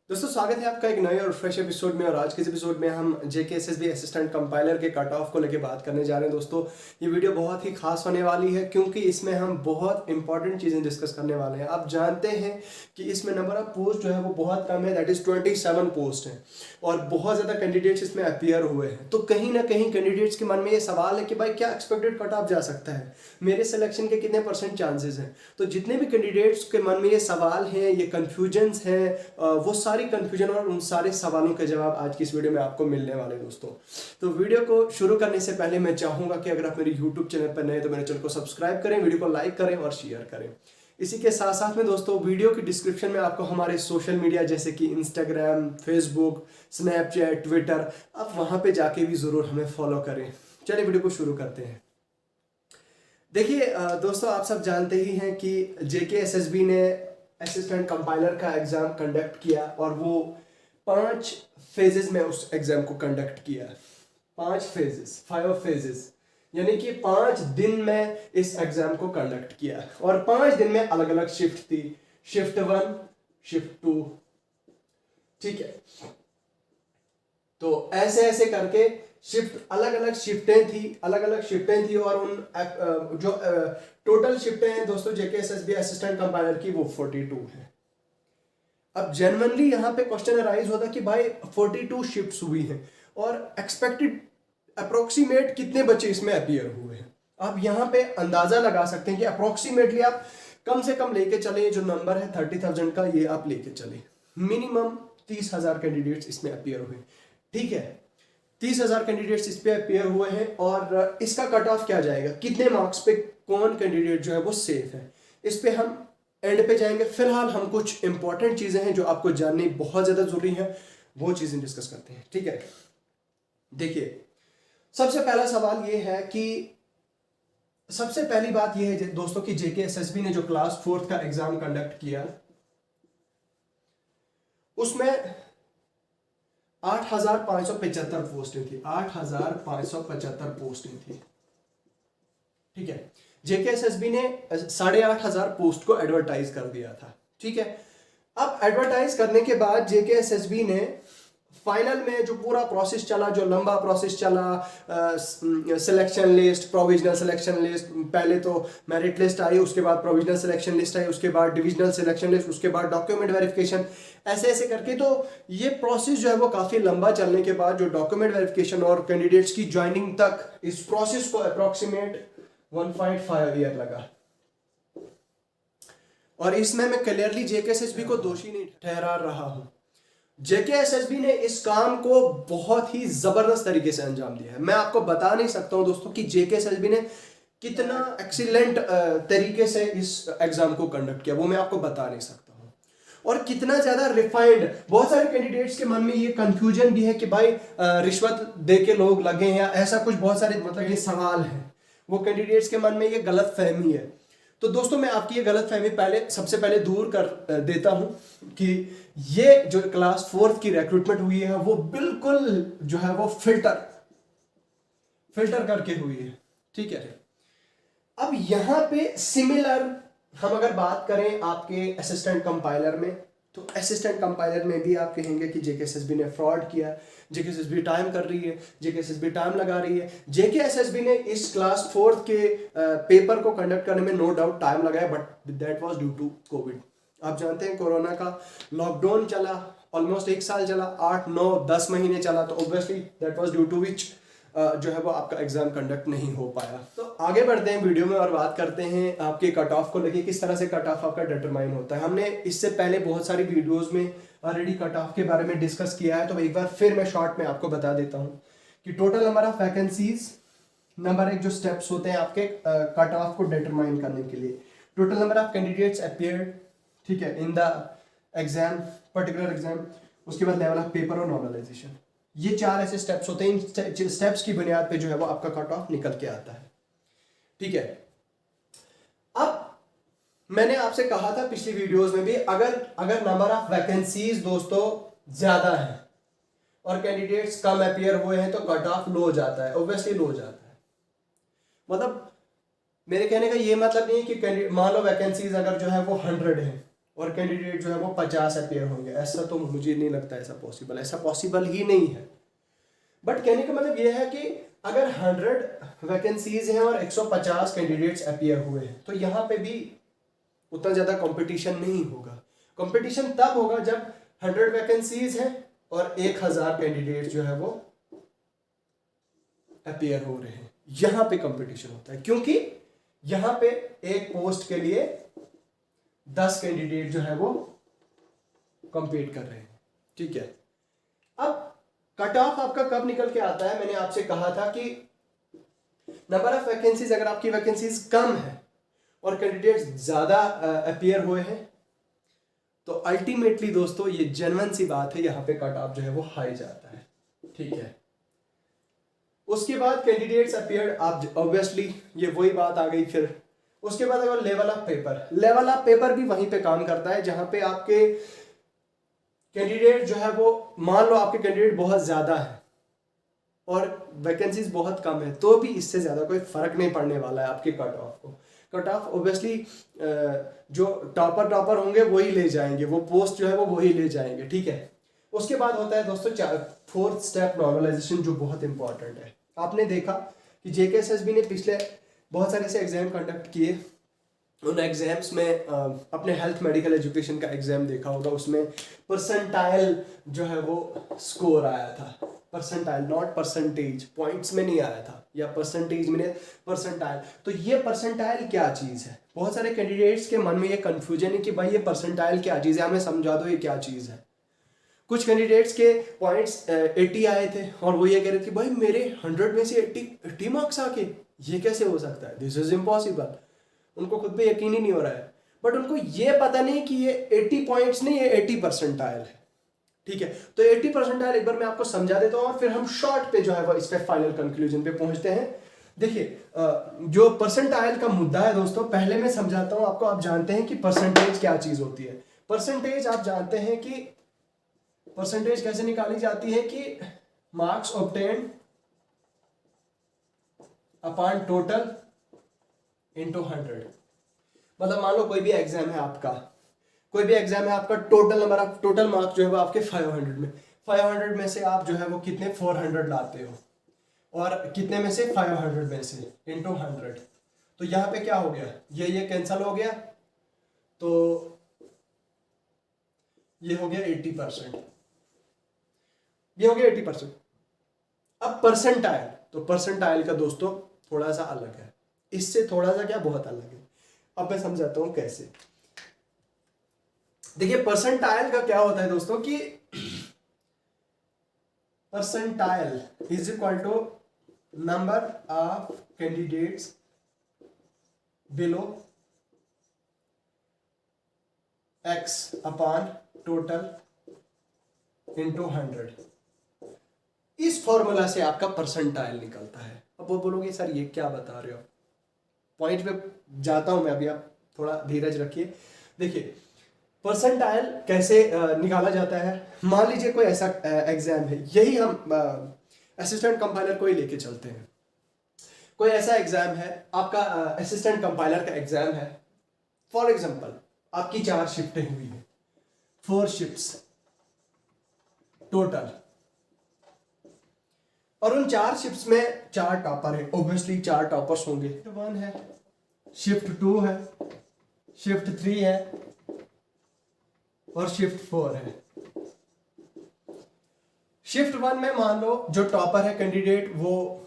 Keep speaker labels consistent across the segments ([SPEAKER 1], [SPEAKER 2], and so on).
[SPEAKER 1] दोस्तों स्वागत है आपका एक नए और फ्रेश एपिसोड में। और आज के इस एपिसोड में हम जेकेएसएसबी असिस्टेंट कंपाइलर के कट ऑफ को लेकर बात करने जा रहे हैं। दोस्तों ये वीडियो बहुत ही खास होने वाली है क्योंकि इसमें हम बहुत इंपॉर्टेंट चीज़ें डिस्कस करने वाले हैं। आप जानते हैं कि इसमें नंबर ऑफ पोस्ट जो है वो बहुत कम है, दैट इज़ 27 पोस्ट हैं और बहुत ज़्यादा कैंडिडेट्स इसमें अपीयर हुए हैं। तो कहीं ना कहीं कैंडिडेट्स के मन में ये सवाल है कि भाई क्या एक्सपेक्टेड कट ऑफ जा सकता है, मेरे सिलेक्शन के कितने % चांसेस हैं। तो जितने भी कैंडिडेट्स के मन में ये सवाल हैं, ये कन्फ्यूजन्स हैं, वो सारी कंफ्यूजन और उन सारे सवालों के जवाब आज की इस वीडियो में आपको मिलने वाले हैं। दोस्तों तो वीडियो को शुरू करने से पहले मैं चाहूंगा कि अगर आप मेरे यूट्यूब चैनल पर नए तो मेरे चैनल को सब्सक्राइब करें, वीडियो को लाइक करें और शेयर करें। इसी के साथ साथ में दोस्तों वीडियो की डिस्क्रिप्शन में आपको हमारे सोशल मीडिया जैसे कि इंस्टाग्राम, फेसबुक, स्नैपचैट, ट्विटर, आप वहां पे जाके भी जरूर हमें फॉलो करें। चलिए वीडियो को शुरू करते हैं। देखिए दोस्तों, आप सब जानते ही हैं कि जेकेएसएसबी ने असिस्टेंट कंपाइलर का एग्जाम कंडक्ट किया और वो 5 फेजेस में उस एग्जाम को कंडक्ट किया। 5 फेजेस यानी कि 5 दिन में इस एग्जाम को कंडक्ट किया और 5 दिन में अलग अलग शिफ्ट थी, शिफ्ट 1, शिफ्ट 2, ठीक है। तो ऐसे ऐसे करके अलग अलग शिफ्टें थी और उन जो टोटल शिफ्टें हैं दोस्तों जेकेएसएसबी असिस्टेंट कंपाइलर की वो 42 है। अब जेन्युइनली यहाँ पे क्वेश्चन अराइज होता कि भाई 42 शिफ्ट्स हुई हैं और एक्सपेक्टेड अप्रोक्सीमेट कितने बच्चे इसमें अपीयर हुए हैं। आप यहाँ पे अंदाजा लगा सकते हैं कि अप्रोक्सीमेटली आप कम से कम लेके चले, जो नंबर है 30,000 का, ये आप लेके चले। मिनिमम 30,000 कैंडिडेट्स इसमें अपीयर हुए, ठीक है। 30,000 कैंडिडेट्स इस पे अपीयर हुए हैं और इसका कट ऑफ क्या जाएगा, कितने मार्क्स पे कौन कैंडिडेट जो है वो सेफ है, इस पे हम एंड पे जाएंगे। फिलहाल हम कुछ इंपॉर्टेंट चीजें हैं जो आपको जाननी बहुत ज्यादा जरूरी है, वो चीजें डिस्कस करते हैं, ठीक है। देखिए सबसे पहला सवाल ये है कि सबसे पहली बात ये है दोस्तों कि जेकेएसएसबी ने जो क्लास 4th का एग्जाम कंडक्ट किया उसमें 8,575 पोस्टें थी। 8,575 पोस्टें थी, ठीक है। जेकेएसएसबी ने 8,500 पोस्ट को एडवर्टाइज कर दिया था, ठीक है। अब एडवर्टाइज करने के बाद जेकेएसएसबी ने फाइनल में जो पूरा प्रोसेस चला, जो लंबा प्रोसेस चला, selection list, provisional selection list, पहले तो मेरिट लिस्ट आई, उसके बाद प्रोविजनल सिलेक्शन लिस्ट आई, उसके बाद डिविजनल सिलेक्शन लिस्ट, उसके बाद डॉक्यूमेंट वेरिफिकेशन, ऐसे ऐसे करके तो ये प्रोसेस जो है वो काफ़ी लंबा चलने के बाद जो डॉक्यूमेंट वेरिफिकेशन और कैंडिडेट्स की ज्वाइनिंग तक इस प्रोसेस को अप्रोक्सीमेट 1.5 ईयर लगा। और इसमें मैं क्लियरली जेकेएसएसबी को दोषी नहीं ठहरा रहा हूं। जेकेएसएसबी ने इस काम को बहुत ही जबरदस्त तरीके से अंजाम दिया है। मैं आपको बता नहीं सकता हूं दोस्तों कि जेकेएसएसबी ने कितना एक्सीलेंट तरीके से इस एग्जाम को कंडक्ट किया, वो मैं आपको बता नहीं सकता हूं। और कितना ज्यादा रिफाइंड, बहुत सारे कैंडिडेट्स के मन में ये कंफ्यूजन भी है कि भाई रिश्वत दे के लोग लगे या ऐसा कुछ, बहुत सारे मतलब ये सवाल है, वो कैंडिडेट्स के मन में ये गलत फहमी है। तो दोस्तों मैं आपकी ये गलत फहमी सबसे पहले दूर कर देता हूं कि ये जो क्लास 4th की रिक्रूटमेंट हुई है वो बिल्कुल जो है वो फिल्टर करके हुई है, ठीक है। अब यहां पे सिमिलर हम अगर बात करें आपके असिस्टेंट कंपाइलर में, तो असिस्टेंट कंपाइलर में भी आप कहेंगे कि जेकेएसएसबी ने फ्रॉड किया, जेकेएसएसबी टाइम कर रही है, जेकेएसएसबी टाइम लगा रही है। जेकेएसएसबी ने इस क्लास 4th के पेपर को कंडक्ट करने में नो डाउट टाइम लगाया, but that was due to Covid. आप जानते हैं कोरोना का लॉकडाउन चला, ऑलमोस्ट 1 साल चला, 8, 9, 10 महीने चला, तो obviously that was due to which जो है वो आपका एग्जाम कंडक्ट नहीं हो पाया। तो आगे बढ़ते हैं वीडियो में और बात करते हैं आपके कट ऑफ को लेके, किस तरह से कट ऑफ आपका डिटरमाइन होता है। हमने इससे पहले बहुत सारी वीडियोस में ऑलरेडी कट ऑफ के बारे में डिस्कस किया है, तो एक बार फिर मैं शॉर्ट में आपको बता देता हूँ कि total number of vacancies, number 1 जो स्टेप्स होते हैं आपके कट ऑफ को डिटरमाइन करने के लिए, total number of candidates appeared, ठीक है, in the exam, particular exam, उसके बाद लेवल ऑफ पेपर और नॉर्मलाइजेशन। ये 4 ऐसे स्टेप्स होते हैं। इन स्टेप्स की बुनियाद पे जो है वो आपका कट ऑफ निकल के आता है, ठीक है। अब मैंने आपसे कहा था पिछली वीडियोस में भी, अगर नंबर ऑफ वैकेंसीज दोस्तों ज्यादा है और कैंडिडेट्स कम अपीयर हुए हैं तो कट ऑफ लो हो जाता है, ऑब्वियसली लो हो जाता है। मतलब मेरे कहने का ये मतलब नहीं है कि मान लो वैकेंसीज अगर जो है वो 100 है और कैंडिडेट जो है वो 50 अपीयर होंगे, ऐसा तो मुझे नहीं लगता ऐसा पॉसिबल ही नहीं है। बट कहने का मतलब ये है कि अगर 100 वैकेंसीज हैं और 150 कैंडिडेट्स अपीयर हुए हैं तो यहाँ पे भी उतना ज़्यादा कंपटीशन नहीं होगा। कंपटीशन तब होगा जब 100 वैकेंसीज हैं और 1000 कैंडिडेट जो है वो अपीयर हो रहे हैं, यहां पे कंपटीशन होता है, क्योंकि यहां पे एक पोस्ट के लिए 10 कैंडिडेट जो है वो कंपीट कर रहे हैं। ठीक है, अब कट ऑफ आपका कब निकल के आता है? मैंने आपसे कहा था कि नंबर ऑफ वैकेंसीज, अगर आपकी वैकेंसीज कम है और कैंडिडेट्स ज्यादा अपीयर हुए हैं तो अल्टीमेटली दोस्तों ये जेन्युइन सी बात है, यहाँ पे कट ऑफ जो है वो हाई जाता है। ठीक है, उसके बाद कैंडिडेट्स अपीयर्ड, आप ऑब्वियसली ये वही बात आ गई। फिर उसके बाद अगर लेवल ऑफ पेपर भी वहीं पे काम करता है, जहां पे आपके कैंडिडेट जो है वो, मान लो आपके कैंडिडेट बहुत ज्यादा है और वैकेंसीज बहुत कम है, तो भी इससे ज्यादा कोई फर्क नहीं पड़ने वाला है आपके कट ऑफ को। कट ऑफ ऑब्वियसली जो टॉपर होंगे वही ले जाएंगे, वो पोस्ट जो है वो वही ले जाएंगे। ठीक है, उसके बाद होता है दोस्तों 4th स्टेप नॉर्मलाइजेशन, जो बहुत इंपॉर्टेंट है। आपने देखा कि जेकेएसएसबी ने पिछले बहुत सारे ऐसे एग्जाम कंडक्ट किए, उन एग्जाम्स में अपने हेल्थ मेडिकल एजुकेशन का एग्जाम देखा होगा, उसमें परसेंटाइल जो है वो स्कोर आया था। परसेंटाइल, नॉट परसेंटेज, पॉइंट्स में नहीं आया था, या परसेंटेज में परसेंटाइल। तो ये परसेंटाइल क्या चीज़ है? बहुत सारे कैंडिडेट्स के मन में ये कन्फ्यूजन है कि भाई ये परसेंटाइल क्या चीज़ है, हमें समझा दो ये क्या चीज़ है। कुछ कैंडिडेट्स के पॉइंट्स 80 आए थे और वो ये कह रहे थे भाई मेरे 100 में से 80 मार्क्स आके, ये कैसे हो सकता है, दिस इज इम्पॉसिबल। उनको खुद पे यकीन ही नहीं हो रहा है, बट उनको ये पता नहीं कि ये 80 पॉइंट्स नहीं, ये 80 परसेंटाइल है। ठीक है, तो 80 परसेंटाइल एक बार मैं आपको समझा देता हूँ और फिर हम शॉर्ट पे जो है वो इस पे फाइनल कंक्लूजन पे पहुंचते हैं। देखिए, जो परसेंटाइल का मुद्दा है दोस्तों, पहले मैं समझाता हूँ आपको। आप जानते हैं कि परसेंटेज क्या चीज होती है। परसेंटेज आप जानते हैं कि परसेंटेज कैसे निकाली जाती है, कि marks obtained upon total into 100। मतलब मान लो कोई भी एग्जाम है आपका, total number of total marks जो है वो आपके 500 में से आप जो है वो कितने 400 लाते हो, और कितने में से 500 में से इनटू 100। तो यहाँ पे क्या हो गया, ये कैंसिल हो गया, तो ये हो गया 80%, ये हो गया 80%। अब परसेंटाइल, तो परसेंटाइल का दोस्तों थोड़ा सा अलग है, इससे थोड़ा सा क्या, बहुत अलग है। अब मैं समझाता हूं कैसे। देखिए, परसेंटाइल का क्या होता है दोस्तों कि percentile is equal to number of candidates below x upon total into 100। इस फॉर्मूला से आपका परसेंटाइल निकलता है। अब वो बोलोगे सर ये क्या बता रहे हो, पॉइंट पे जाता हूं मैं अभी, आप थोड़ा धीरज रखिए। देखिए, परसेंटाइल कैसे निकाला जाता है। मान लीजिए कोई ऐसा एग्जाम है, यही हम असिस्टेंट कंपाइलर को ही लेके चलते हैं। कोई ऐसा एग्जाम है, आपका असिस्टेंट कंपाइलर का एग्जाम है। फॉर एग्जांपल आपकी 4 शिफ्टें हुई है, 4 शिफ्ट्स टोटल, और उन 4 शिफ्ट्स में 4 टॉपर है, ऑब्वियसली 4 टॉपर्स होंगे। शिफ्ट 1 है, शिफ्ट 2 है, शिफ्ट 3 है और शिफ्ट 4 है। शिफ्ट 1 में मान लो जो टॉपर है कैंडिडेट, वो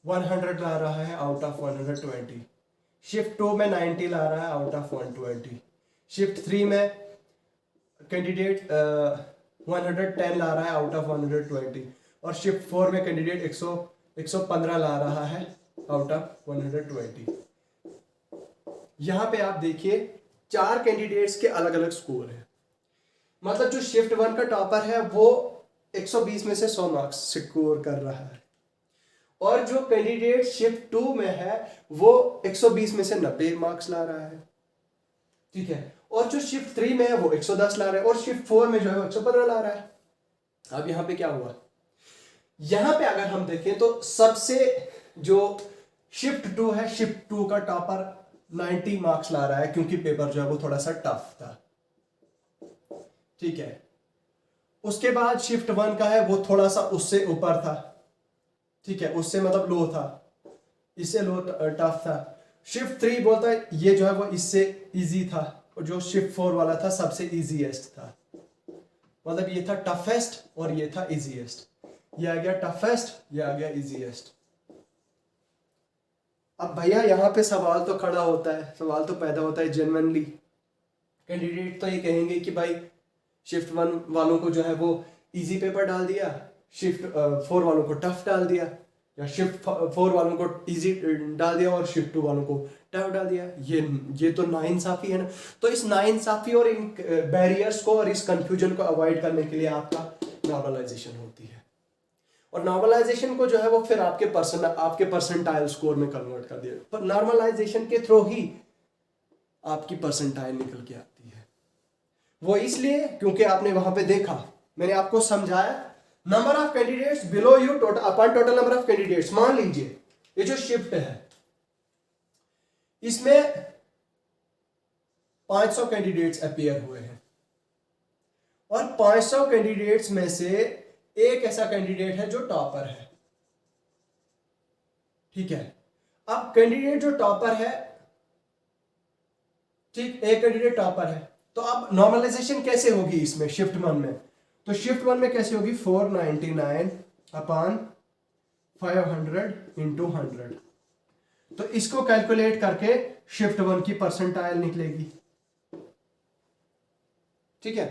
[SPEAKER 1] 100 ला रहा है आउट ऑफ 120। शिफ्ट 2 में 90 ला रहा है आउट ऑफ 120। शिफ्ट 3 में कैंडिडेट 110 ला रहा है आउट ऑफ 120, और शिफ्ट 4 में कैंडिडेट 115 ला रहा है आउट ऑफ 120। यहां पे आप देखिए 4 कैंडिडेट्स के अलग अलग स्कोर है। मतलब जो शिफ्ट 1 का टॉपर है वो 120 में से 100 मार्क्स स्कोर कर रहा है, और जो कैंडिडेट शिफ्ट 2 में है वो 120 में से 90 मार्क्स ला रहा है। ठीक है, और जो शिफ्ट 3 में है वो 110 ला रहा है, और शिफ्ट 4 में जो है वो 115 ला रहा है। अब यहां पे क्या हुआ, यहां पे अगर हम देखें तो सबसे जो शिफ्ट 2 है, शिफ्ट 2 का टॉपर 90 मार्क्स ला रहा है क्योंकि पेपर जो है वो थोड़ा सा टफ था। ठीक है, उसके बाद शिफ्ट 1 का है वो थोड़ा सा उससे ऊपर था। ठीक है, उससे मतलब लो था, इससे लो टफ था। शिफ्ट 3 बोलता है ये जो है वो इससे इजी था, और जो शिफ्ट 4 वाला था सबसे इजीएस्ट था। मतलब ये था टफेस्ट और ये था इजीएस्ट। ये आ गया टफेस्ट, ये आ गया इजीएस्ट। अब भैया यहाँ पे सवाल तो खड़ा होता है, सवाल तो पैदा होता है जेन्युइनली। कैंडिडेट तो ये कहेंगे कि भाई शिफ्ट 1 वालों को जो है वो इजी पेपर डाल दिया, शिफ्ट 4 वालों को टफ डाल दिया, या शिफ्ट 4 वालों को इजी डाल दिया और शिफ्ट 2 वालों को टफ डाल दिया। ये तो नाइंसाफी है ना। तो इस नाइंसाफी और इन बैरियर्स को और इस कंफ्यूजन को अवॉइड करने के लिए आपका नॉर्मलाइजेशन होती है, और नॉर्मलाइजेशन को जो है वो फिर आपके परसेंटाइल स्कोर में कन्वर्ट कर दिया। पर नॉर्मलाइजेशन के थ्रू ही आपकी परसेंटाइल निकल के आती है। वो इसलिए क्योंकि आपने वहां पे देखा, मैंने आपको समझाया, number of candidates below you total upon total number of candidates. मान लीजिए ये जो शिफ्ट है इसमें 500 कैंडिडेट्स अपीयर हुए हैं, और 500 कैंडिडेट्स में से एक ऐसा कैंडिडेट है जो टॉपर है। ठीक है, अब कैंडिडेट जो टॉपर है, ठीक, एक कैंडिडेट टॉपर है, तो अब नॉर्मलाइजेशन कैसे होगी इसमें शिफ्ट 1 में? तो शिफ्ट 1 में कैसे होगी? 499 अपॉन 500 इंटू 100। तो इसको कैलकुलेट करके शिफ्ट 1 की परसेंटाइल निकलेगी। ठीक है,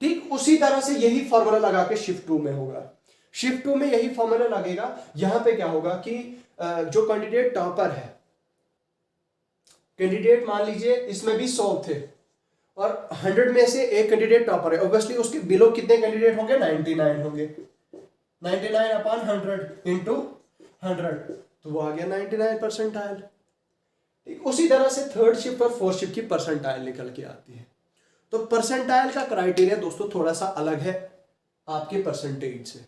[SPEAKER 1] ठीक उसी तरह से यही फॉर्मूला लगा के शिफ्ट 2 में होगा। शिफ्ट 2 में यही फॉर्मूला लगेगा। यहां पे क्या होगा कि जो कैंडिडेट टॉपर है, कैंडिडेट मान लीजिए इसमें भी 100 थे और 100 में से एक कैंडिडेट टॉपर है, ऑब्वियसली उसके बिलो कितने कैंडिडेट होंगे? 99 होंगे। 99 अपॉन 100 इंटू 100, तो वो आ गया 99 परसेंटाइल। ठीक उसी तरह से थर्ड शिफ्ट और फोर्थ शिफ्ट की परसेंटाइल निकल के आती है। तो परसेंटाइल का क्राइटेरिया दोस्तों थोड़ा सा अलग है आपके परसेंटेज से।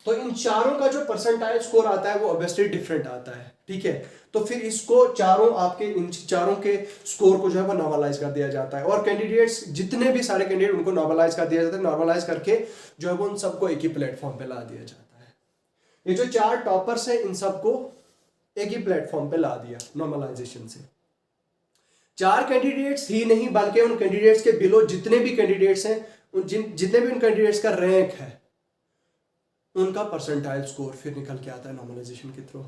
[SPEAKER 1] तो इन चारों का जो परसेंटाइल स्कोर आता है वो ऑब्वियसली डिफरेंट आता है। ठीक है, तो फिर इसको इन चारों के स्कोर को जो है वो नॉर्मलाइज कर दिया जाता है, और कैंडिडेट्स जितने भी सारे कैंडिडेट उनको नॉर्मलाइज कर दिया जाता है। नॉर्मलाइज करके जो है वो उन सबको एक ही प्लेटफॉर्म पे ला दिया जाता है। ये जो 4 टॉपर्स हैं इन सबको एक ही प्लेटफॉर्म पे ला दिया नॉर्मलाइजेशन से। 4 कैंडिडेट्स ही नहीं बल्कि उन कैंडिडेट्स के बिलो जितने भी कैंडिडेट्स हैं, जितने भी उन कैंडिडेट्स का रैंक है, उनका परसेंटाइल स्कोर फिर निकल के आता है नॉर्मलाइजेशन के थ्रू।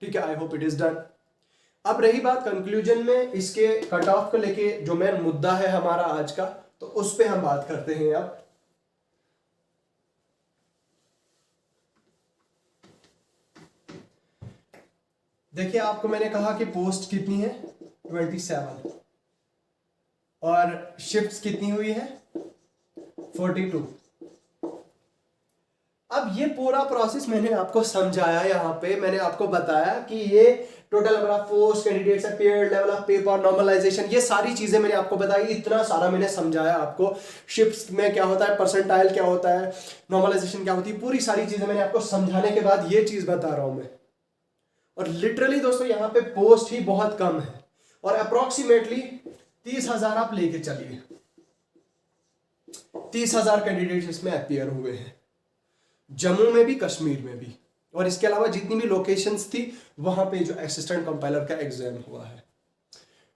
[SPEAKER 1] ठीक है, I hope it is done. अब रही बात कंक्लूजन में इसके कट ऑफ को लेके, जो मेन मुद्दा है हमारा आज का, तो उस पे हम बात करते हैं। अब देखिए, आपको मैंने कहा कि पोस्ट कितनी है? 27, और शिफ्ट्स कितनी हुई है? 42। अब ये पूरा प्रोसेस मैंने आपको समझाया, यहाँ पे मैंने आपको बताया कि ये total number of post, candidates appeared, level of paper, normalisation, ये सारी चीजें मैंने आपको बताई। इतना सारा मैंने समझाया आपको, शिफ्ट्स में क्या होता है, परसेंटाइल क्या होता है, नॉर्मलाइजेशन क्या होती है, पूरी सारी चीजें मैंने आपको समझाने के बाद ये चीज बता रहा हूं मैं। और लिटरली दोस्तों यहाँ पे पोस्ट ही बहुत कम है, और अप्रोक्सीमेटली 30,000 आप लेके चलिए, 30,000 कैंडिडेट्स इसमें अपीयर हुए हैं, जम्मू में भी, कश्मीर में भी, और इसके अलावा जितनी भी लोकेशंस थी वहां पे जो असिस्टेंट कंपाइलर का एग्जाम हुआ है।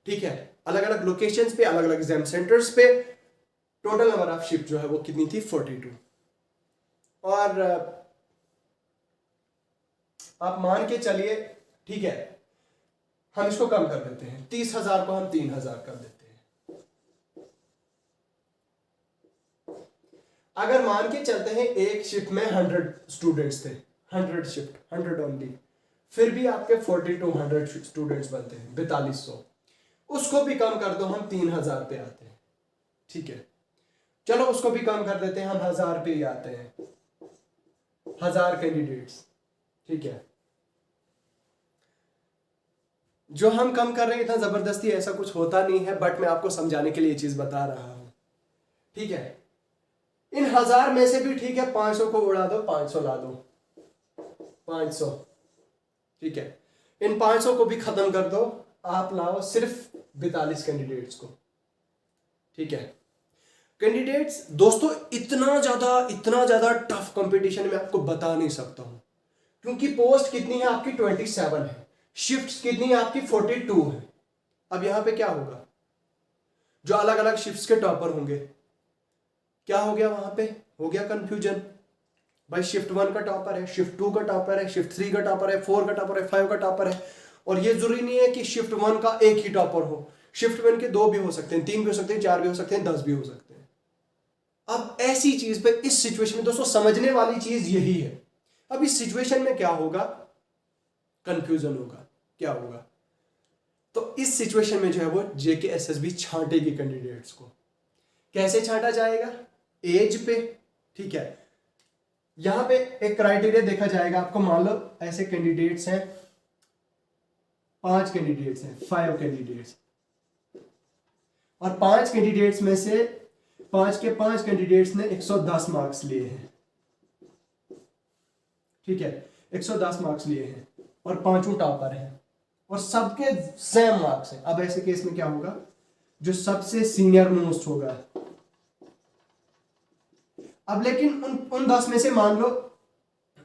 [SPEAKER 1] ठीक है, अलग अलग लोकेशंस पे, अलग अलग एग्जाम सेंटर्स पे टोटल नंबर ऑफ शिफ्ट जो है वो कितनी थी? 42। और आप मान के चलिए, ठीक है, हम इसको कम कर देते हैं, 30,000 को हम 3,000 कर देते हैं। अगर मान के चलते हैं एक शिफ्ट में 100 स्टूडेंट्स थे, 100 शिफ्ट, 100 ओनली, फिर भी आपके 4200 स्टूडेंट्स बनते हैं, 4200। उसको भी कम कर दो, हम 3,000 पे आते हैं। ठीक है, चलो उसको भी कम कर देते हैं, हम 1,000 पे ही आते हैं, 1,000 कैंडिडेट्स। ठीक है, जो हम कम कर रहे हैं इतना जबरदस्ती ऐसा कुछ होता नहीं है, बट मैं आपको समझाने के लिए ये चीज बता रहा हूं। ठीक है, इन 1,000 में से भी, ठीक है, 500 को उड़ा दो, 500 ला दो, 500। ठीक है, इन 500 को भी खत्म कर दो, आप लाओ सिर्फ 42 कैंडिडेट्स को, ठीक है। कैंडिडेट्स दोस्तों इतना ज्यादा टफ कंपटीशन मैं आपको बता नहीं सकता हूं, क्योंकि पोस्ट कितनी है आपकी 27 है, शिफ्ट्स कितनी है आपकी 42 है। अब यहां पे क्या होगा, जो अलग अलग शिफ्ट्स के टॉपर होंगे, क्या हो गया वहां पे, हो गया कंफ्यूजन। भाई शिफ्ट 1 का टॉपर है, शिफ्ट 2 का टॉपर है, शिफ्ट 3 का टॉपर है, 4 का टॉपर है, 5 का टॉपर है। और ये जरूरी नहीं है कि शिफ्ट 1 का एक ही टॉपर हो, शिफ्ट 1 के 2 भी हो सकते हैं, 3 भी हो सकते हैं, 4 भी हो सकते हैं, 10 भी हो सकते हैं। अब ऐसी चीज पे इस सिचुएशन में दोस्तों समझने वाली चीज यही है। अब इस सिचुएशन में क्या होगा, कंफ्यूजन होगा। क्या होगा, तो इस सिचुएशन में जो है वो JKSSB छांटेगी कैंडिडेट्स को। कैसे छांटा जाएगा, एज पे, ठीक है। यहां पे एक क्राइटेरिया देखा जाएगा आपको, मान लो ऐसे कैंडिडेट्स हैं, 5 कैंडिडेट्स हैं, 5 कैंडिडेट्स, और 5 कैंडिडेट्स में से 5 के 5 कैंडिडेट्स ने 110 मार्क्स लिए हैं, ठीक है, 110 मार्क्स लिए हैं और 5 टॉपर हैं और सबके सेम मार्क्स हैं। अब ऐसे केस में क्या होगा, जो सबसे सीनियर मोस्ट होगा, अब लेकिन उन 10 में से मान लो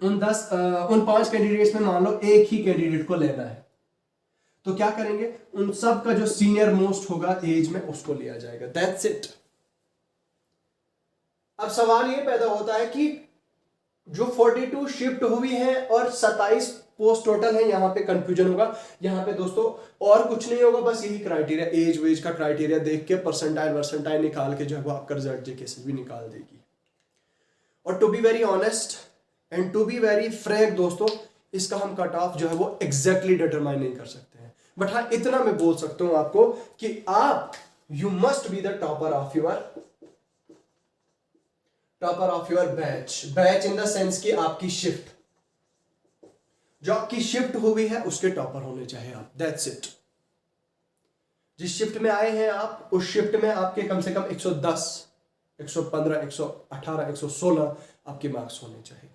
[SPEAKER 1] उन 5 कैंडिडेट्स में मान लो एक ही कैंडिडेट को लेना है, तो क्या करेंगे, उन सब का जो सीनियर मोस्ट होगा एज में उसको लिया जाएगा, दैट्स इट। अब सवाल ये पैदा होता है कि जो 42 शिफ्ट हुई है और 27 पोस्ट टोटल है, यहां पे कंफ्यूजन होगा। यहां पे दोस्तों और कुछ नहीं होगा, बस यही क्राइटेरिया, एज वेज का क्राइटेरिया देख के परसेंटाइल निकाल के जो है वो आपका रिजल्ट JKSSB निकाल देगी। और to be very honest and to be very frank दोस्तों, इसका हम कट ऑफ जो है वो एग्जैक्टली डिटरमाइन नहीं कर सकते हैं, बट हाँ इतना मैं बोल सकता हूं आपको कि आप you must be the topper of your batch in the sense कि आपकी शिफ्ट, जो आपकी शिफ्ट हुई है उसके टॉपर होने चाहिए आप, दैट्स इट। जिस शिफ्ट में आए हैं आप, उस शिफ्ट में आपके कम से कम 110, 115, 118, 116 आपके मार्क्स होने चाहिए।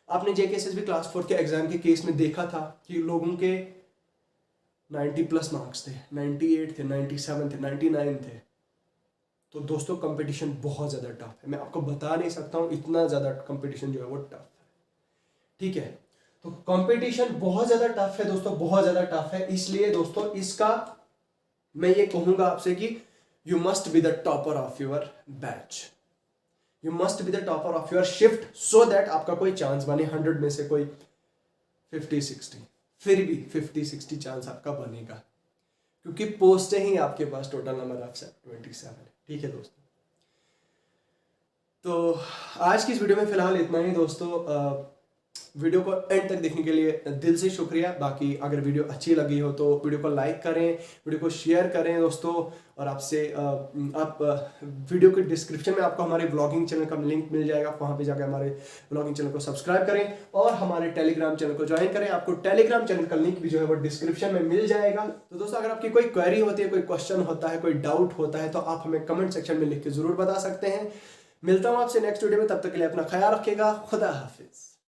[SPEAKER 1] आपने JKSSB क्लास 4 के एग्जाम के केस में देखा था कि लोगों के 90 प्लस मार्क्स थे, 98 थे, 97 थे, 99 थे। तो दोस्तों कंपटीशन बहुत ज़्यादा टफ है, मैं आपको बता नहीं सकता हूँ, इतना ज़्यादा कंपटीशन जो है वो टफ है, ठीक है। तो कंपटीशन बहुत ज़्यादा टफ है दोस्तों, बहुत ज़्यादा टफ है। इसलिए दोस्तों इसका मैं ये कहूँगा आपसे कि you must be the topper of your batch, you must be the topper of your shift, so that आपका कोई चांस बने 100 में से कोई 50-60, फिर भी 50-60 चांस आपका बनेगा, क्योंकि पोस्ट ही आपके पास टोटल नंबर ऑफ 27 है, ठीक है दोस्तों। तो आज की इस वीडियो में फिलहाल इतना ही दोस्तों। वीडियो को एंड तक देखने के लिए दिल से शुक्रिया। बाकी अगर वीडियो अच्छी लगी हो तो वीडियो को लाइक करें, वीडियो को शेयर करें दोस्तों। और आपसे आप वीडियो के डिस्क्रिप्शन में आपको हमारे व्लॉगिंग चैनल का लिंक मिल जाएगा, वहाँ पे जाकर हमारे व्लॉगिंग चैनल को सब्सक्राइब करें और हमारे टेलीग्राम चैनल को ज्वाइन करें। आपको टेलीग्राम चैनल का लिंक भी जो है वो डिस्क्रिप्शन में मिल जाएगा। तो दोस्तों अगर आपकी कोई क्वेरी होती है, कोई क्वेश्चन होता है, कोई डाउट होता है, तो आप हमें कमेंट सेक्शन में लिख के जरूर बता सकते हैं। मिलता हूँ आपसे नेक्स्ट वीडियो में, तब तक के लिए अपना ख्याल रखिएगा। खुदा हाफिज।